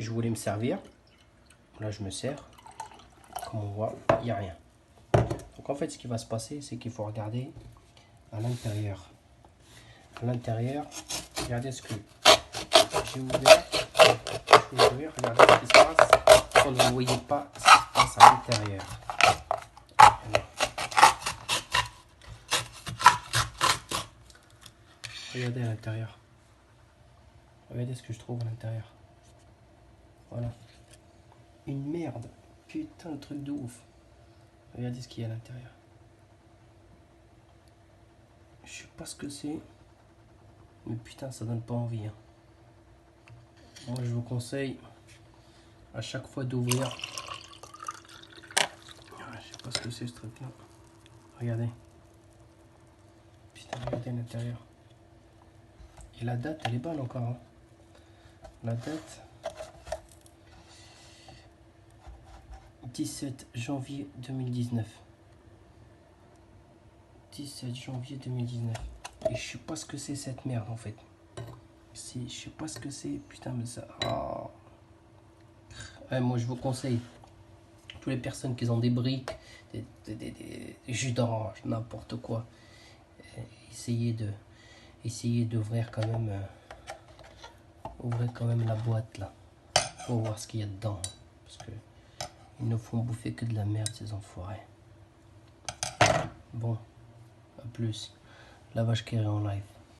je voulais me servir. Là, je me sers. Comme on voit, il n'y a rien. Donc en fait, ce qui va se passer, c'est qu'il faut regarder à l'intérieur. À l'intérieur, regardez ce que j'ai ouvert. Je vais ouvrir, regardez ce qui se passe. Quand vous ne voyez pas ce qui se passe à l'intérieur. Voilà. Regardez à l'intérieur. Regardez ce que je trouve à l'intérieur. Voilà. Une merde. Putain, le truc de ouf. Regardez ce qu'il y a à l'intérieur. Je sais pas ce que c'est. Mais putain, ça donne pas envie. Hein. Moi, je vous conseille à chaque fois d'ouvrir. Je sais pas ce que c'est ce truc là. Regardez. Putain, regardez à l'intérieur. Et la date, elle est bonne encore. Hein. La date. 17 janvier 2019. 17 janvier 2019. Et je sais pas ce que c'est cette merde en fait. Je sais pas ce que c'est. Putain, mais ça. Oh. Ouais, moi je vous conseille. Toutes les personnes qui ont des briques, des jus d'orange, n'importe quoi. Essayez d'ouvrir quand même. Ouvrez quand même la boîte là. Pour voir ce qu'il y a dedans. Parce que ils ne font bouffer que de la merde ces enfoirés. Bon, à plus. La vache qui est en live.